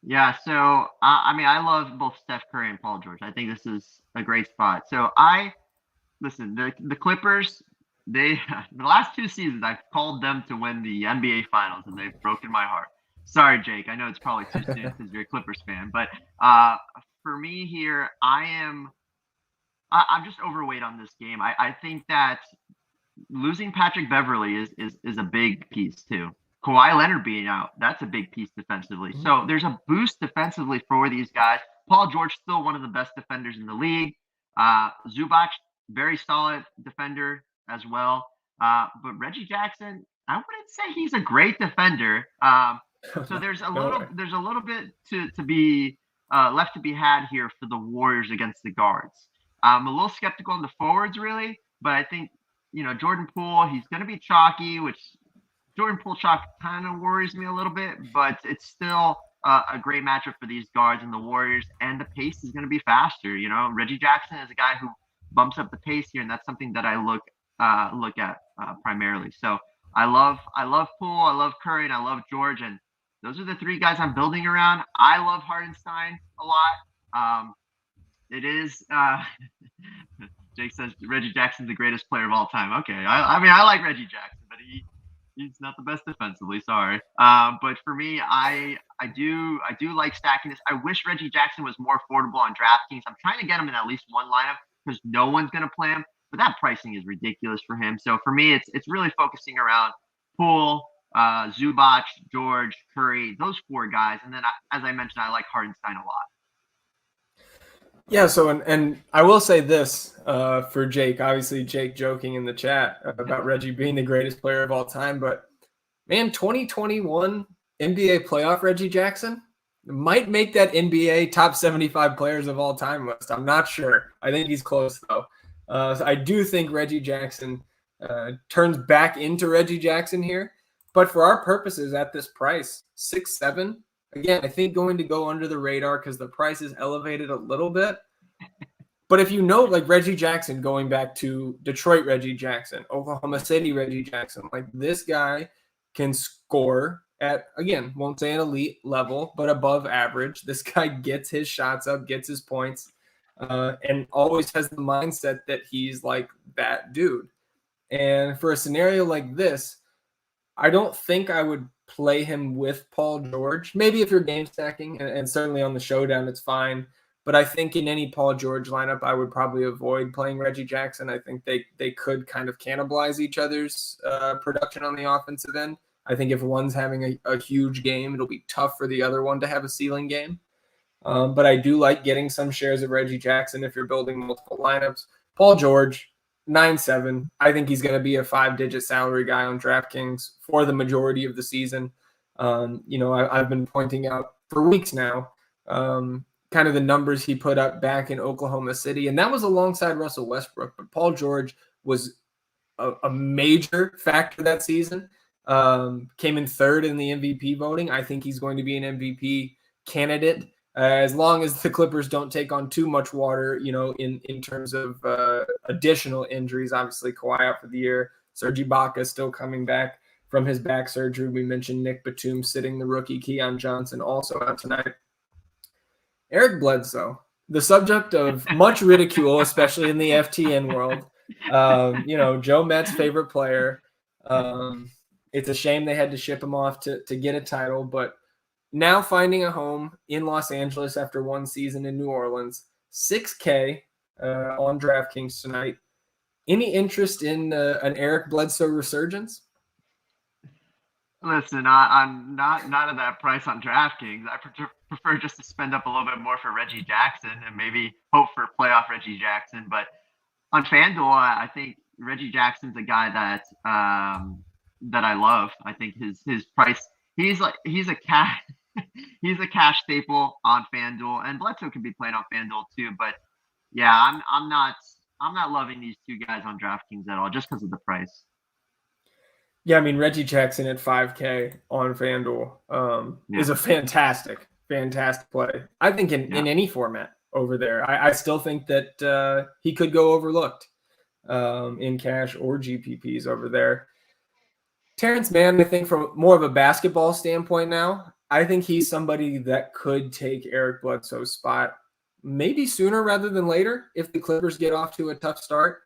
Yeah, so I love both Steph Curry and Paul George. I think this is a great spot. So listen, the Clippers, the last 2 seasons I've called them to win the NBA Finals, and they've broken my heart. Sorry, Jake. I know it's probably too soon because you're a Clippers fan, but for me here, I'm just overweight on this game. I think that losing Patrick Beverley is a big piece too. Kawhi Leonard being out, that's a big piece defensively. So there's a boost defensively for these guys. Paul George, still one of the best defenders in the league. Zubac, very solid defender as well. But Reggie Jackson, I wouldn't say he's a great defender. So there's a little bit to be left to be had here for the Warriors against the guards. I'm a little skeptical on the forwards, really, but I think Jordan Poole, he's going to be chalky, which Jordan Poole chalk kind of worries me a little bit, but it's still a great matchup for these guards and the Warriors, and the pace is going to be faster. Reggie Jackson is a guy who bumps up the pace here, and that's something that I look at primarily. So I love Poole, I love Curry, and I love George, and those are the 3 guys I'm building around. I love Hardenstein a lot. It is Jake says Reggie Jackson's the greatest player of all time. Okay, I like Reggie Jackson, but he's not the best defensively. Sorry, but for me, I do like stacking this. I wish Reggie Jackson was more affordable on DraftKings. I'm trying to get him in at least one lineup because no one's going to play him, but that pricing is ridiculous for him. So for me, it's really focusing around Poole, Zubac, George, Curry, those 4 guys, and then as I mentioned, I like Hardenstein a lot. Yeah, so and I will say this for Jake, obviously Jake joking in the chat about Reggie being the greatest player of all time, but man, 2021 NBA playoff Reggie Jackson might make that NBA top 75 players of all time list. I'm not sure. I think he's close though. So I do think Reggie Jackson turns back into Reggie Jackson here, but for our purposes at this price, 6'7", again, I think going to go under the radar because the price is elevated a little bit. But if like Reggie Jackson, going back to Detroit Reggie Jackson, Oklahoma City Reggie Jackson, like this guy can score at, again, won't say an elite level, but above average. This guy gets his shots up, gets his points, and always has the mindset that he's like that dude. And for a scenario like this, I don't think I would play him with Paul George. Maybe if you're game stacking, and certainly on the showdown, it's fine. But I think in any Paul George lineup, I would probably avoid playing Reggie Jackson. I think they could kind of cannibalize each other's production on the offensive end. I think if one's having a huge game, it'll be tough for the other one to have a ceiling game. But I do like getting some shares of Reggie Jackson if you're building multiple lineups. Paul George, 9.7. I think he's going to be a 5-digit salary guy on DraftKings for the majority of the season. I've been pointing out for weeks now kind of the numbers he put up back in Oklahoma City, and that was alongside Russell Westbrook. But Paul George was a major factor that season. came in third in the MVP voting. I think he's going to be an MVP candidate as long as the Clippers don't take on too much water, in terms of additional injuries. Obviously, Kawhi out for the year. Serge Ibaka still coming back from his back surgery. We mentioned Nick Batum sitting the rookie. Keon Johnson also out tonight. Eric Bledsoe, the subject of much ridicule, especially in the FTN world. Joe Met's favorite player. It's a shame they had to ship him off to get a title, but now finding a home in Los Angeles after one season in New Orleans, $6K on DraftKings tonight. Any interest in an Eric Bledsoe resurgence? Listen, I'm not at that price on DraftKings. I prefer just to spend up a little bit more for Reggie Jackson and maybe hope for playoff Reggie Jackson. But on FanDuel, I think Reggie Jackson's a guy that I love. I think his price. He's a cash staple on FanDuel, and Bledsoe can be played on FanDuel too. But yeah, I'm not loving these two guys on DraftKings at all, just because of the price. Yeah, I mean, Reggie Jackson at $5K on FanDuel is a fantastic play. I think in any format over there. I still think that he could go overlooked in cash or GPPs over there. Terence Mann, I think from more of a basketball standpoint now, I think he's somebody that could take Eric Bledsoe's spot maybe sooner rather than later if the Clippers get off to a tough start.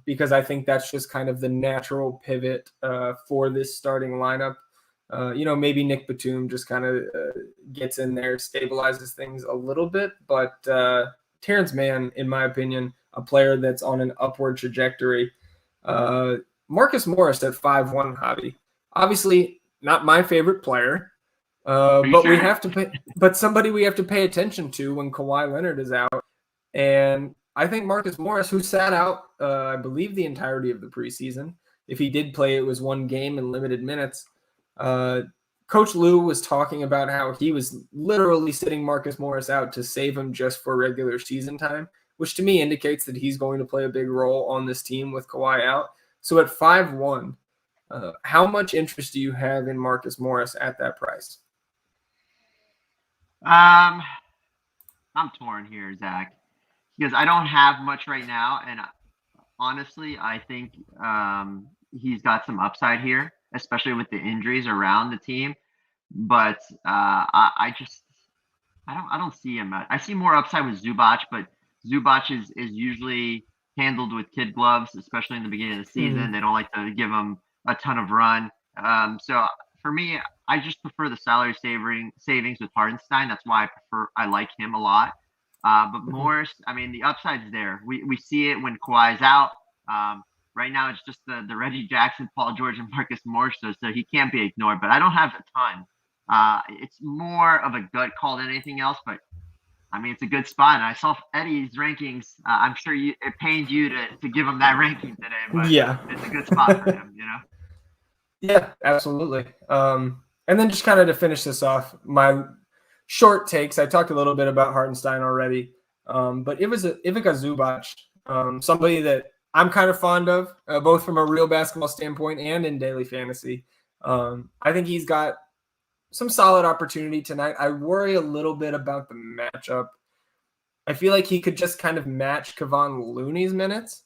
Because I think that's just kind of the natural pivot for this starting lineup. Maybe Nick Batum just kind of gets in there, stabilizes things a little bit. But Terence Mann, in my opinion, a player that's on an upward trajectory. Marcus Morris at 5-1, Javi. Obviously, not my favorite player, but we have to pay. But somebody we have to pay attention to when Kawhi Leonard is out, and I think Marcus Morris, who sat out, I believe, the entirety of the preseason. If he did play, it was one game in limited minutes. Coach Lou was talking about how he was literally sitting Marcus Morris out to save him just for regular season time, which to me indicates that he's going to play a big role on this team with Kawhi out. So at 5-1, how much interest do you have in Marcus Morris at that price? I'm torn here, Zach, because I don't have much right now, and honestly, I think he's got some upside here, especially with the injuries around the team. But I don't see him. I see more upside with Zubac, but Zubac is usually handled with kid gloves, especially in the beginning of the season. They don't like to give him a ton of run. So for me, I just prefer the salary savings with Hardenstein. That's why I like him a lot. But Morris, I mean, the upside's there. We see it when Kawhi's out. Right now, it's just the Reggie Jackson, Paul George, and Marcus Morris, so he can't be ignored. But I don't have a ton. It's more of a gut call than anything else. But I mean, it's a good spot. And I saw Eddie's rankings. I'm sure it pained you to give him that ranking today. But yeah, it's a good spot for him. Yeah, absolutely. And then just kind of to finish this off, my short takes. I talked a little bit about Hardenstein already, but Ivica Zubac, somebody that I'm kind of fond of, both from a real basketball standpoint and in daily fantasy. I think he's got some solid opportunity tonight. I worry a little bit about the matchup. I feel like he could just kind of match Kevon Looney's minutes,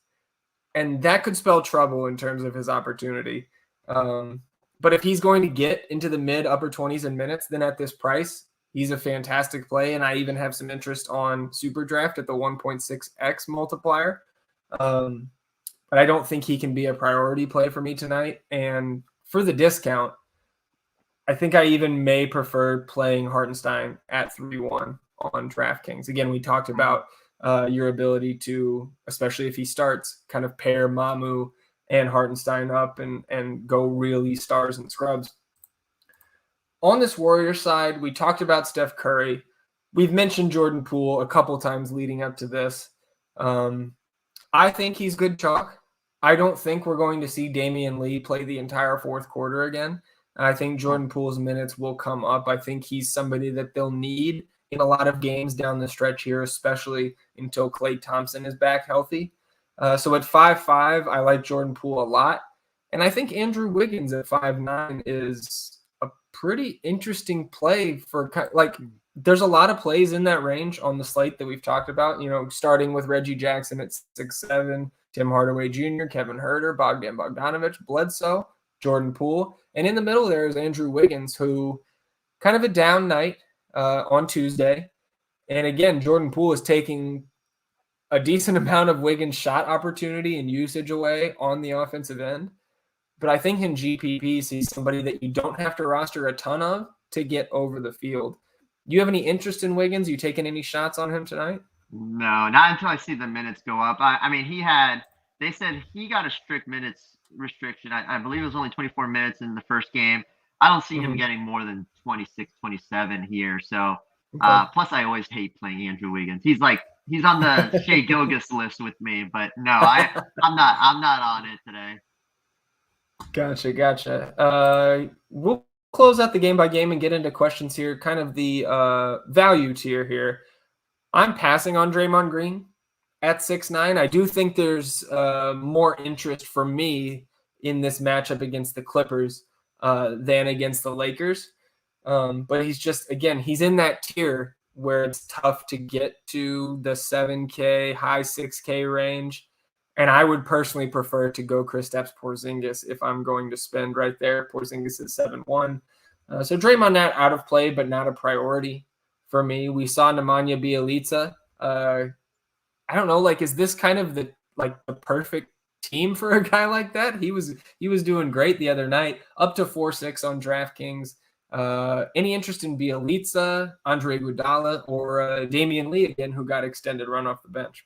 and that could spell trouble in terms of his opportunity. But if he's going to get into the mid-upper 20s in minutes, then at this price, he's a fantastic play, and I even have some interest on SuperDraft at the 1.6x multiplier. But I don't think he can be a priority play for me tonight. And for the discount, I think I even may prefer playing Hardenstein at 3-1 on DraftKings. Again, we talked about your ability to, especially if he starts, kind of pair Mamu and Hardenstein up and go really stars and scrubs. On this Warriors side, we talked about Steph Curry. We've mentioned Jordan Poole a couple times leading up to this. I think he's good chalk. I don't think we're going to see Damian Lee play the entire fourth quarter again. I think Jordan Poole's minutes will come up. I think he's somebody that they'll need in a lot of games down the stretch here, especially until Klay Thompson is back healthy. So at 5-5, I like Jordan Poole a lot. And I think Andrew Wiggins at 5'9" is a pretty interesting play for like. There's a lot of plays in that range on the slate that we've talked about. Starting with Reggie Jackson at 6'7", Tim Hardaway Jr., Kevin Huerter, Bogdan Bogdanovic, Bledsoe, Jordan Poole, and in the middle there is Andrew Wiggins, who kind of a down night on Tuesday. And again, Jordan Poole is taking a decent amount of Wiggins' shot opportunity and usage away on the offensive end. But I think in GPPs, he's somebody that you don't have to roster a ton of to get over the field. Do you have any interest in Wiggins? You taking any shots on him tonight? No, not until I see the minutes go up. I mean, they said he got a strict minutes restriction. I believe it was only 24 minutes in the first game. I don't see him getting more than 26, 27 here. So, plus I always hate playing Andrew Wiggins. He's on the Shea Gilgeous list with me, but no, I'm not on it today. Gotcha. We'll close out the game by game and get into questions here. Kind of the value tier here. I'm passing on Draymond Green at 6'9". I do think there's more interest for me in this matchup against the Clippers than against the Lakers. But he's in that tier where it's tough to get to the 7K, high 6K range. And I would personally prefer to go Kristaps Porzingis if I'm going to spend right there. Porzingis is 7-1. So Draymond not out of play, but not a priority for me. We saw Nemanja Bjelica. I don't know, is this kind of the perfect team for a guy like that? He was doing great the other night, up to 4-6 on DraftKings. Any interest in Bjelica, Andre Iguodala, or Damian Lee again, who got extended run off the bench?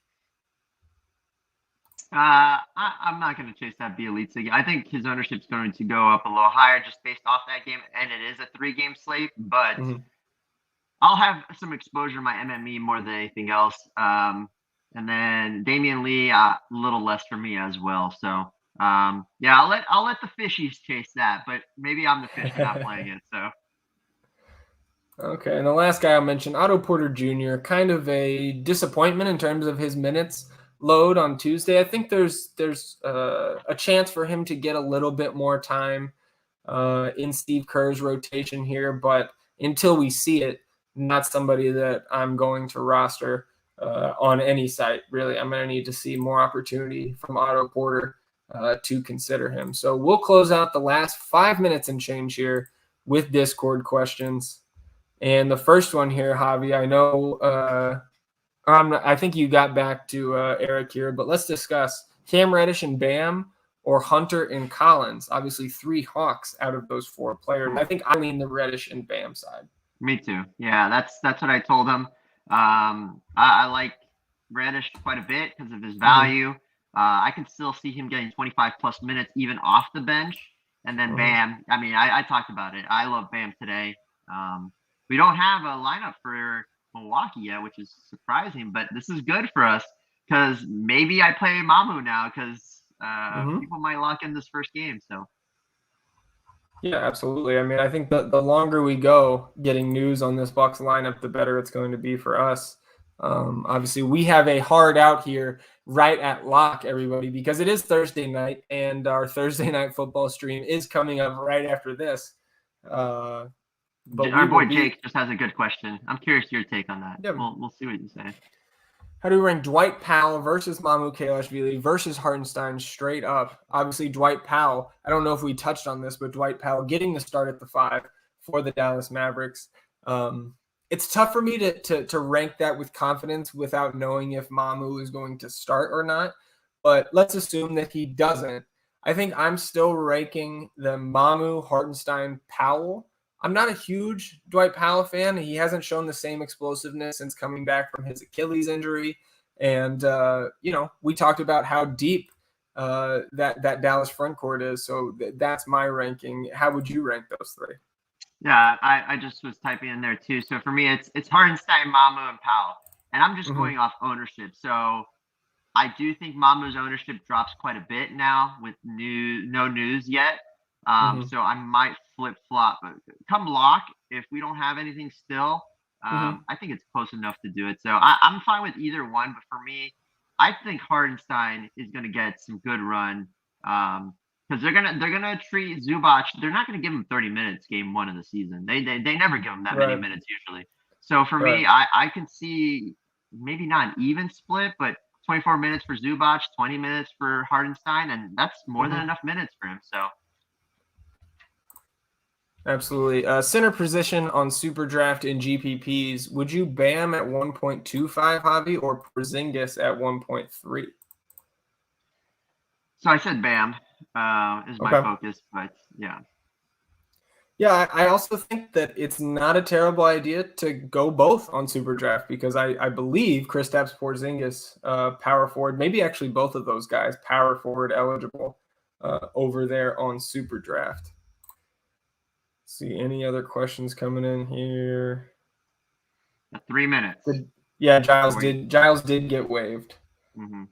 I'm not going to chase that Bjelica. I think his ownership is going to go up a little higher just based off that game, and it is a 3-game slate. But I'll have some exposure to my MME more than anything else. And then Damian Lee, a little less for me as well. So I'll let the fishies chase that, but maybe I'm the fish not playing it. So. Okay, and the last guy I'll mention, Otto Porter Jr., kind of a disappointment in terms of his minutes load on Tuesday. I think there's a chance for him to get a little bit more time in Steve Kerr's rotation here, but until we see it, not somebody that I'm going to roster on any site, really. I'm going to need to see more opportunity from Otto Porter to consider him. So we'll close out the last 5 minutes and change here with Discord questions. And the first one here, Javi, I know I think you got back to Eric here, but let's discuss Cam Reddish and Bam or Hunter and Collins. Obviously 3 Hawks out of those 4 players. I think I lean the Reddish and Bam side. Me too. Yeah, that's what I told him. I like Reddish quite a bit because of his value. I can still see him getting 25 plus minutes even off the bench. And then Bam, I mean, I talked about it. I love Bam today. We don't have a lineup for Milwaukee yet, which is surprising, but this is good for us because maybe I play Mamu now because people might lock in this first game. So. Yeah, absolutely. I mean, I think the longer we go getting news on this Bucks lineup, the better it's going to be for us. Obviously, we have a hard out here right at lock, everybody, because it is Thursday night, and our Thursday night football stream is coming up right after this. But our boy Jake just has a good question. I'm curious your take on that. Yeah. We'll see what you say. How do we rank Dwight Powell versus Mamu Kelashvili versus Hardenstein straight up? Obviously, Dwight Powell, I don't know if we touched on this, but Dwight Powell getting the start at the 5 for the Dallas Mavericks. It's tough for me to rank that with confidence without knowing if Mamu is going to start or not. But let's assume that he doesn't. I think I'm still ranking the Mamu, Hardenstein, Powell. I'm not a huge Dwight Powell fan. He hasn't shown the same explosiveness since coming back from his Achilles injury. And, we talked about how deep that Dallas front court is. So that's my ranking. How would you rank those 3? Yeah, I just was typing in there too. So for me, it's Hardenstein, Mamu, and Powell. And I'm just going off ownership. So I do think Mamu's ownership drops quite a bit now with no news yet. So I might flip-flop. Come lock, if we don't have anything still, I think it's close enough to do it. So I'm fine with either one. But for me, I think Hardenstein is going to get some good run because because they're gonna treat Zubac. They're not gonna give him 30 minutes game 1 of the season. They never give him that many minutes usually. So for me, I can see maybe not an even split, but 24 minutes for Zubac, 20 minutes for Hardenstein, and that's more than enough minutes for him. So. Absolutely. Center position on SuperDraft in GPPs. Would you Bam at 1.25, Javi, or Porzingis at 1.3? So I said Bam is my focus, but yeah. Yeah, I also think that it's not a terrible idea to go both on SuperDraft because I believe Kristaps Porzingis, power forward, maybe actually both of those guys, power forward eligible over there on SuperDraft. See any other questions coming in here? 3 minutes. Yeah, Giles did get waived. Mm-hmm.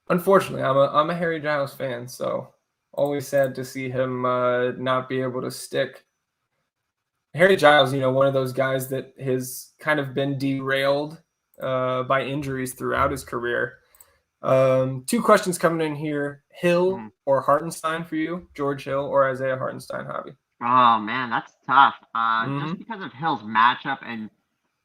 Unfortunately, I'm a Harry Giles fan, so always sad to see him not be able to stick. Harry Giles, one of those guys that has kind of been derailed by injuries throughout his career. 2 questions coming in here: Hill or Hardenstein for you, George Hill or Isaiah Hardenstein, Javi? Oh man, that's tough. Just because of Hill's matchup and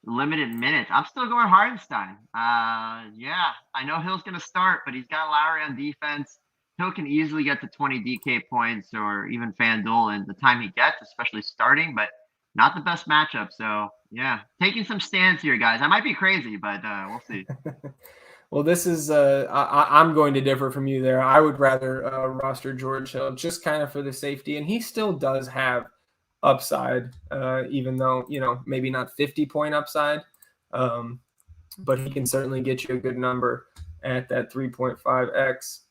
limited minutes, I'm still going Hardenstein. Yeah, I know Hill's going to start, but he's got Lowry on defense. Hill can easily get to 20 DK points or even FanDuel in the time he gets, especially starting, but not the best matchup. So yeah, taking some stands here, guys. I might be crazy, but we'll see. Well, this is I'm going to differ from you there. I would rather roster George Hill just kind of for the safety, and he still does have upside, even though maybe not 50-point upside, but he can certainly get you a good number at that 3.5x.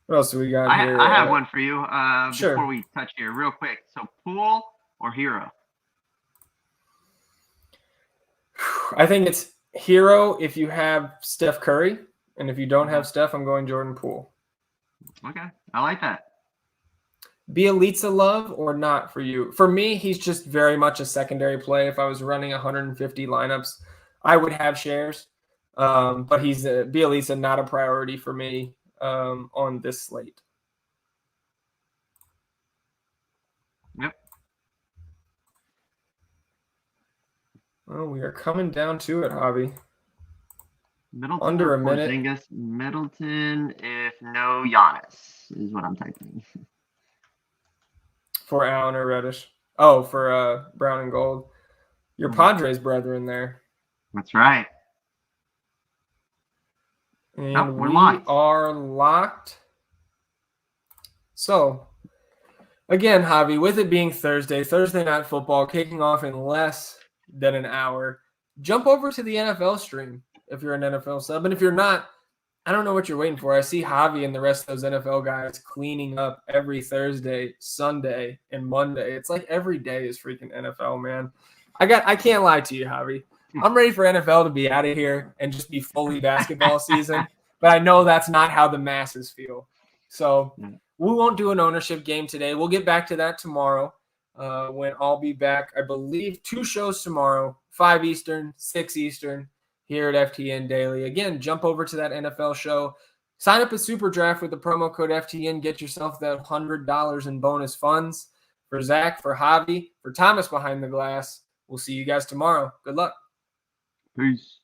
What else do we got here? I have one for you sure. Before we touch here real quick. So Poole or Hero? I think it's Hero if you have Steph Curry, and if you don't have Steph, I'm going Jordan Poole. Okay, I like that. Bielitsa love or not for you? For me, he's just very much a secondary play. If I was running 150 lineups, I would have shares, but he's Bielitsa not a priority for me on this slate. Yep. Well, we are coming down to it, Javi. Middleton under a minute. minute. Middleton, if no Giannis, is what I'm typing. For Allen or Reddish. Oh, for Brown and Gold. Your Padres brethren there. That's right. And we are locked. So, again, Javi, with it being Thursday Night Football kicking off in less than an hour, jump over to the NFL stream if you're an NFL sub. And if you're not, I don't know what you're waiting for. I see Javi and the rest of those NFL guys cleaning up every Thursday, Sunday, and Monday. It's like every day is freaking NFL, man. I can't lie to you, Javi. I'm ready for NFL to be out of here and just be fully basketball season. But I know that's not how the masses feel. So we won't do an ownership game today. We'll get back to that tomorrow when I'll be back. I believe 2 shows tomorrow, 5 Eastern, 6 Eastern, here at FTN Daily. Again, jump over to that NFL show. Sign up at SuperDraft with the promo code FTN. Get yourself that $100 in bonus funds. For Zach, for Javi, for Thomas behind the glass. We'll see you guys tomorrow. Good luck. Peace.